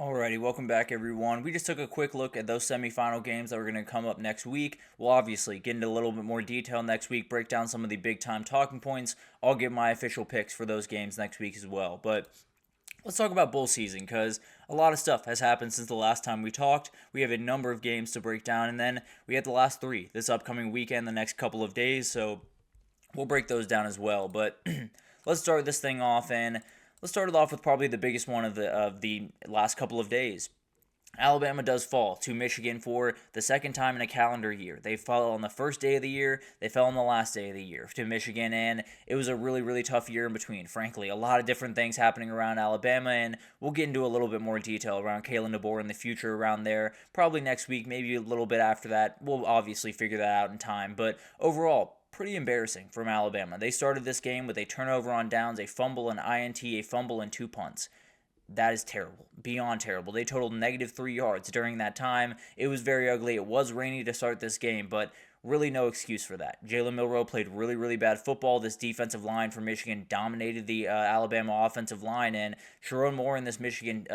Alrighty, welcome back everyone. We just took a quick look at those semifinal games that are going to come up next week. We'll obviously get into a little bit more detail next week, break down some of the big time talking points. I'll give my official picks for those games next week as well. But let's talk about bowl season because a lot of stuff has happened since the last time we talked. We have a number of games to break down, and then we have the last three this upcoming weekend, the next couple of days. So we'll break those down as well. But let's start this thing off, and let's start it off with probably the biggest one of the last couple of days. Alabama does fall to Michigan for the second time in a calendar year. They fell on the first day of the year, they fell on the last day of the year to Michigan, and it was a really, really tough year in between. Frankly, a lot of different things happening around Alabama, and we'll get into a little bit more detail around Kalen DeBoer in the future around there, probably next week, maybe a little bit after that. We'll obviously figure that out in time, but overall, pretty embarrassing from Alabama. They started this game with a turnover on downs, a fumble, an INT, a fumble, and 2 punts. That is terrible. Beyond terrible. They totaled -3 yards during that time. It was very ugly. It was rainy to start this game, but really no excuse for that. Jalen Milroe played really, really bad football. This defensive line for Michigan dominated the Alabama offensive line, and Sharon Moore and this Michigan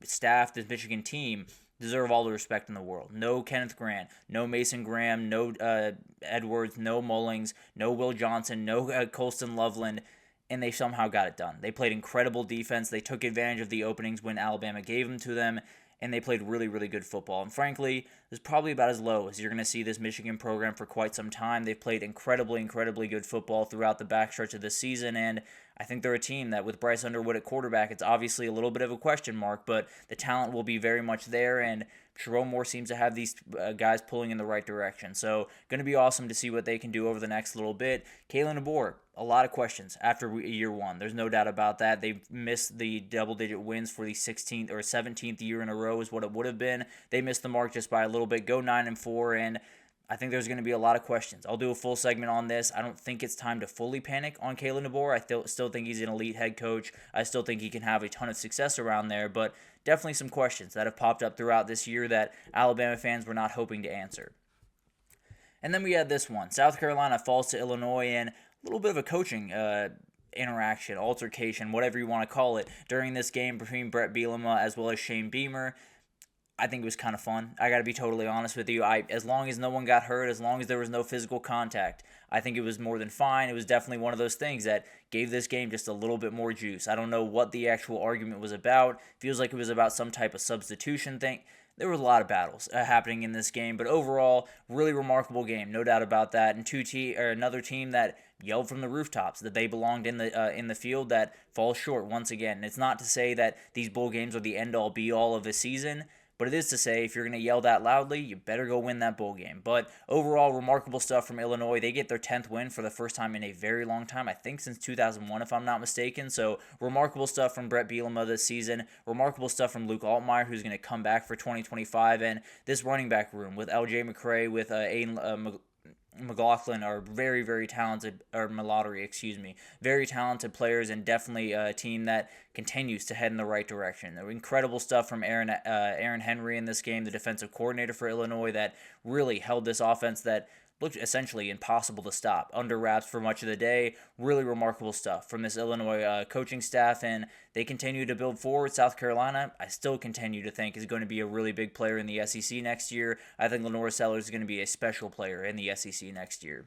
staff, this Michigan team, deserve all the respect in the world. No Kenneth Grant, no Mason Graham, no Edwards, no Mullings, no Will Johnson, no Colston Loveland, and they somehow got it done. They played incredible defense. They took advantage of the openings when Alabama gave them to them, and they played really, really good football. And frankly, it's probably about as low as you're going to see this Michigan program for quite some time. They've played incredibly, incredibly good football throughout the backstretch of this season, and I think they're a team that with Bryce Underwood at quarterback, it's obviously a little bit of a question mark, but the talent will be very much there, and Sharon Moore seems to have these guys pulling in the right direction. So, going to be awesome to see what they can do over the next little bit. Kalen DeBoer, a lot of questions after year one. There's no doubt about that. They've missed the double-digit wins for the 16th or 17th year in a row is what it would have been. They missed the mark just by a little bit. Go 9-4, and I think there's going to be a lot of questions. I'll do a full segment on this. I don't think it's time to fully panic on Kalen DeBoer. I still think he's an elite head coach. I still think he can have a ton of success around there, but definitely some questions that have popped up throughout this year that Alabama fans were not hoping to answer. And then we had this one. South Carolina falls to Illinois, and a little bit of a coaching interaction, altercation, whatever you want to call it, during this game between Brett Bielema as well as Shane Beamer. I think it was kind of fun. I got to be totally honest with you. As long as no one got hurt, as long as there was no physical contact, I think it was more than fine. It was definitely one of those things that gave this game just a little bit more juice. I don't know what the actual argument was about. Feels like it was about some type of substitution thing. There were a lot of battles happening in this game, but overall, really remarkable game, no doubt about that. And another team that yelled from the rooftops that they belonged in the field that falls short once again. And it's not to say that these bowl games are the end-all be-all of the season, but it is to say, if you're going to yell that loudly, you better go win that bowl game. But overall, remarkable stuff from Illinois. They get their 10th win for the first time in a very long time, I think since 2001, if I'm not mistaken. So remarkable stuff from Brett Bielema this season. Remarkable stuff from Luke Altmaier, who's going to come back for 2025. And this running back room with L.J. McCray, with Aiden McLaughlin are very, very talented, or Mallory, excuse me, very talented players, and definitely a team that continues to head in the right direction. There were incredible stuff from Aaron Henry in this game, the defensive coordinator for Illinois, that really held this offense that looked essentially impossible to stop, under wraps for much of the day. Really remarkable stuff from this Illinois coaching staff, and they continue to build forward. South Carolina, I still continue to think, is going to be a really big player in the SEC next year. I think Lenore Sellers is going to be a special player in the SEC next year.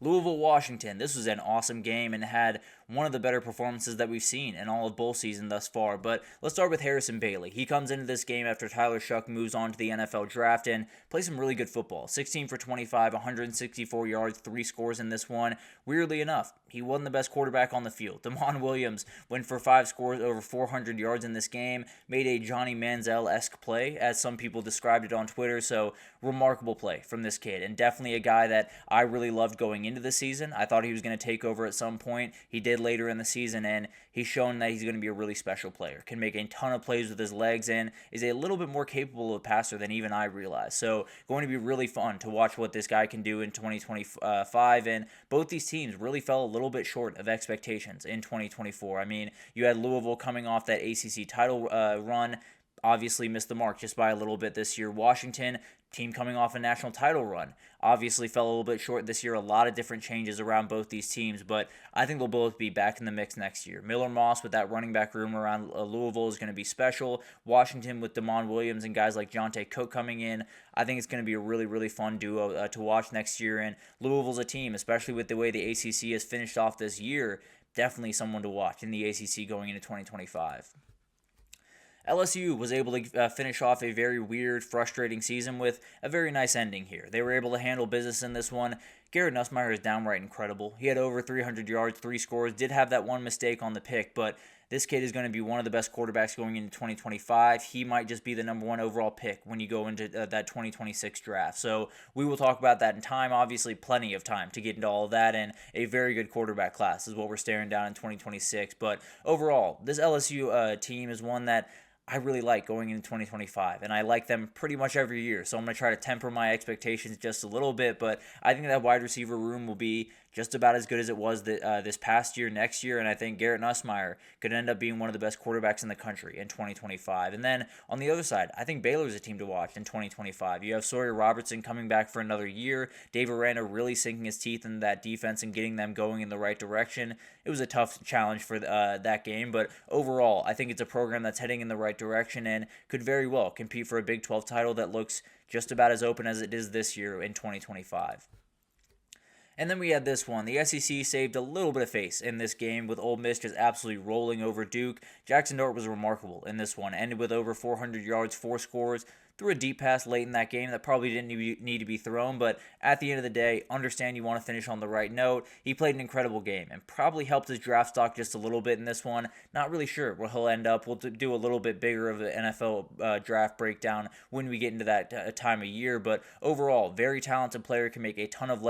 Louisville, Washington. This was an awesome game and had one of the better performances that we've seen in all of bowl season thus far. But let's start with Harrison Bailey. He comes into this game after Tyler Shuck moves on to the NFL draft and plays some really good football. 16 for 25, 164 yards, 3 scores in this one. Weirdly enough, he wasn't the best quarterback on the field. Damon Williams went for 5 scores, over 400 yards in this game, made a Johnny Manziel-esque play, as some people described it on Twitter. So remarkable play from this kid, and definitely a guy that I really loved going into the season. I thought he was going to take over at some point. He did later in the season, and he's shown that he's going to be a really special player. Can make a ton of plays with his legs, and is a little bit more capable of a passer than even I realized. So going to be really fun to watch what this guy can do in 2025, and both these teams really fell a little bit short of expectations in 2024. I mean, you had Louisville coming off that ACC title run. obviously missed the mark just by a little bit this year. Washington, team coming off a national title run, obviously fell a little bit short this year. A lot of different changes around both these teams, but I think they'll both be back in the mix next year. Miller Moss with that running back room around Louisville is going to be special. Washington with Damon Williams and guys like Jonte Cook coming in, I think it's going to be a really, really fun duo to watch next year. And Louisville's a team, especially with the way the ACC has finished off this year, definitely someone to watch in the ACC going into 2025. LSU was able to finish off a very weird, frustrating season with a very nice ending here. They were able to handle business in this one. Garrett Nussmeier is downright incredible. He had over 300 yards, 3 scores, did have that one mistake on the pick, but this kid is going to be one of the best quarterbacks going into 2025. He might just be the number 1 overall pick when you go into that 2026 draft. So we will talk about that in time. Obviously, plenty of time to get into all of that, and a very good quarterback class is what we're staring down in 2026. But overall, this LSU team is one that I really like going into 2025, and I like them pretty much every year. So I'm going to try to temper my expectations just a little bit, but I think that wide receiver room will be just about as good as it was this past year, next year, and I think Garrett Nussmeier could end up being one of the best quarterbacks in the country in 2025. And then on the other side, I think Baylor's a team to watch in 2025. You have Sawyer Robertson coming back for another year, Dave Aranda really sinking his teeth into that defense and getting them going in the right direction. It was a tough challenge for that game, but overall, I think it's a program that's heading in the right direction and could very well compete for a Big 12 title that looks just about as open as it is this year in 2025. And then we had this one. The SEC saved a little bit of face in this game with Ole Miss just absolutely rolling over Duke. Jackson Dart was remarkable in this one. Ended with over 400 yards, 4 scores. Threw a deep pass late in that game that probably didn't need to be thrown, but at the end of the day, understand you want to finish on the right note. He played an incredible game and probably helped his draft stock just a little bit in this one. Not really sure where he'll end up. We'll do a little bit bigger of an NFL draft breakdown when we get into that time of year, but overall, very talented player, can make a ton of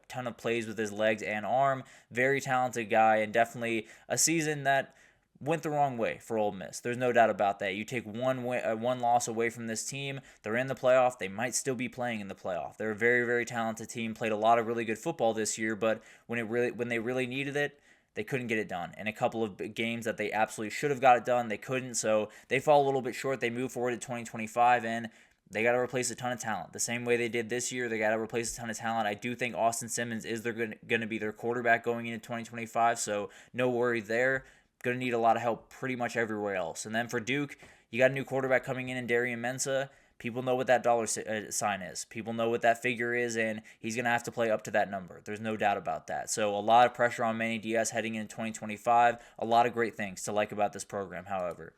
ton of plays with his legs and arm. Very talented guy, and definitely a season that went the wrong way for Ole Miss. There's no doubt about that. You take one loss away from this team, they're in the playoff. They might still be playing in the playoff. They're a very, very talented team. Played a lot of really good football this year, but when they really needed it, they couldn't get it done. In a couple of games that they absolutely should have got it done, they couldn't. So they fall a little bit short. They move forward to 2025, and they got to replace a ton of talent. The same way they did this year, they got to replace a ton of talent. I do think Austin Simmons is going to be their quarterback going into 2025, so no worry there. Going to need a lot of help pretty much everywhere else. And then for Duke, you got a new quarterback coming in Darian Mensah. People know what that dollar sign is. People know what that figure is, and he's going to have to play up to that number. There's no doubt about that. So a lot of pressure on Manny Diaz heading into 2025. A lot of great things to like about this program, however.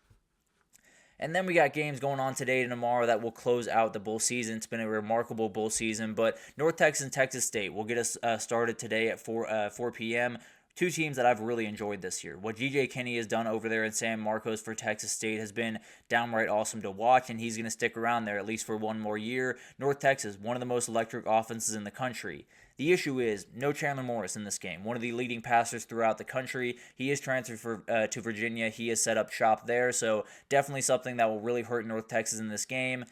And then we got games going on today and tomorrow that will close out the bowl season. It's been a remarkable bowl season, but North Texas and Texas State will get us started today at 4 p.m., Two teams that I've really enjoyed this year. What G.J. Kinney has done over there in San Marcos for Texas State has been downright awesome to watch, and he's going to stick around there at least for one more year. North Texas, one of the most electric offenses in the country. The issue is no Chandler Morris in this game, one of the leading passers throughout the country. He is transferred to Virginia. He has set up shop there, so definitely something that will really hurt North Texas in this game.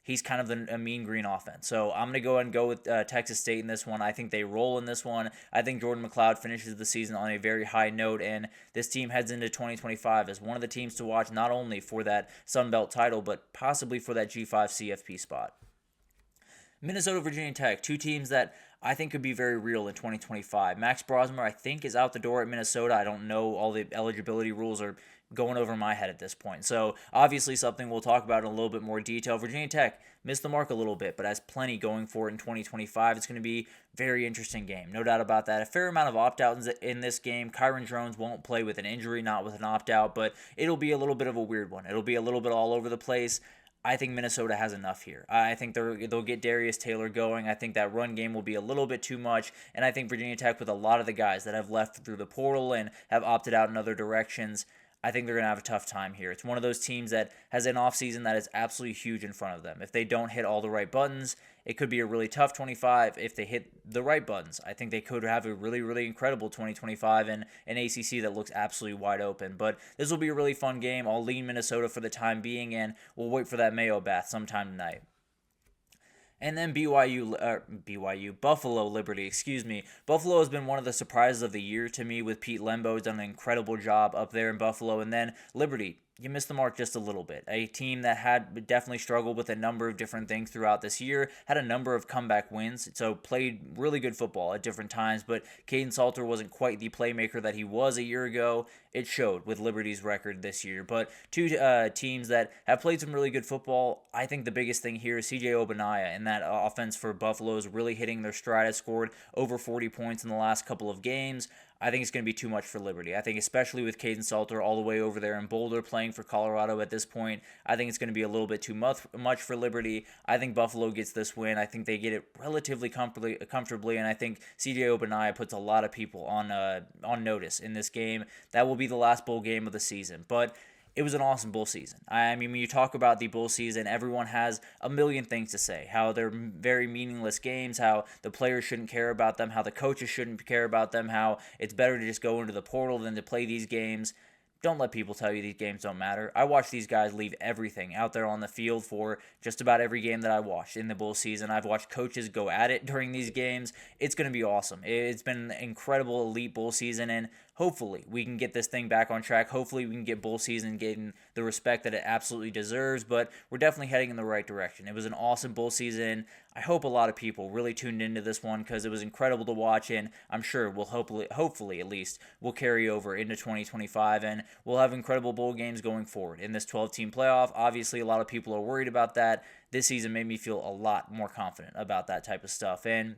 He's kind of a mean green offense. So I'm going to go ahead and go with Texas State in this one. I think they roll in this one. I think Jordan McLeod finishes the season on a very high note, and this team heads into 2025 as one of the teams to watch not only for that Sun Belt title, but possibly for that G5 CFP spot. Minnesota, Virginia Tech, two teams that I think could be very real in 2025. Max Brosmer, I think, is out the door at Minnesota. I don't know. All the eligibility rules are going over my head at this point. So obviously something we'll talk about in a little bit more detail. Virginia Tech missed the mark a little bit, but has plenty going for it in 2025. It's going to be a very interesting game. No doubt about that. A fair amount of opt-outs in this game. Kyron Jones won't play with an injury, not with an opt-out, but it'll be a little bit of a weird one. It'll be a little bit all over the place. I think Minnesota has enough here. I think they'll get Darius Taylor going. I think that run game will be a little bit too much, and I think Virginia Tech, with a lot of the guys that have left through the portal and have opted out in other directions, I think they're going to have a tough time here. It's one of those teams that has an offseason that is absolutely huge in front of them. If they don't hit all the right buttons, it could be a really tough 25. If they hit the right buttons, I think they could have a really, really incredible 2025 and an ACC that looks absolutely wide open. But this will be a really fun game. I'll lean Minnesota for the time being, and we'll wait for that Mayo bath sometime tonight. And then Buffalo Liberty, Buffalo has been one of the surprises of the year to me with Pete Lembo. He's done an incredible job up there in Buffalo. And then Liberty, you missed the mark just a little bit. A team that had definitely struggled with a number of different things throughout this year, had a number of comeback wins, so played really good football at different times, but Caden Salter wasn't quite the playmaker that he was a year ago. It showed with Liberty's record this year. But two teams that have played some really good football, I think the biggest thing here is CJ Obanaya, and that offense for Buffalo is really hitting their stride. Has scored over 40 points in the last couple of games. I think it's going to be too much for Liberty. I think especially with Caden Salter all the way over there in Boulder playing for Colorado at this point, I think it's going to be a little bit too much for Liberty. I think Buffalo gets this win. I think they get it relatively comfortably, and I think CJ Obanaya puts a lot of people on notice in this game. That will be the last bowl game of the season. But it was an awesome bowl season. I mean, when you talk about the bowl season, everyone has a million things to say. How they're very meaningless games, how the players shouldn't care about them, how the coaches shouldn't care about them, how it's better to just go into the portal than to play these games. Don't let people tell you these games don't matter. I watch these guys leave everything out there on the field for just about every game that I watched in the bowl season. I've watched coaches go at it during these games. It's going to be awesome. It's been an incredible elite bowl season, and hopefully we can get this thing back on track. Hopefully we can get bowl season getting the respect that it absolutely deserves, but we're definitely heading in the right direction. It was an awesome bowl season. I hope a lot of people really tuned into this one because it was incredible to watch, and I'm sure we'll hopefully at least, will carry over into 2025, and we'll have incredible bowl games going forward in this 12-team playoff. Obviously, a lot of people are worried about that. This season made me feel a lot more confident about that type of stuff, and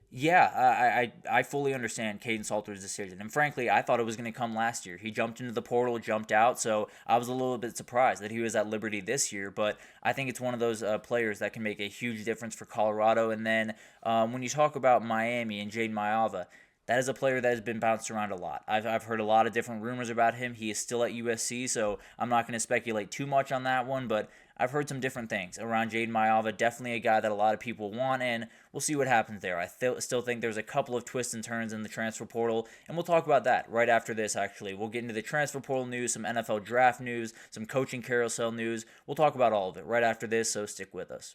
yeah, I fully understand Caden Salter's decision. And frankly, I thought it was going to come last year. He jumped into the portal, jumped out, so I was a little bit surprised that he was at Liberty this year. But I think it's one of those players that can make a huge difference for Colorado. And then when you talk about Miami and Jaden Mayava, that is a player that has been bounced around a lot. I've heard a lot of different rumors about him. He is still at USC, so I'm not going to speculate too much on that one, but I've heard some different things around Jaden Mayava. Definitely a guy that a lot of people want, and we'll see what happens there. I still think there's a couple of twists and turns in the transfer portal, and we'll talk about that right after this, actually. We'll get into the transfer portal news, some NFL draft news, some coaching carousel news. We'll talk about all of it right after this, so stick with us.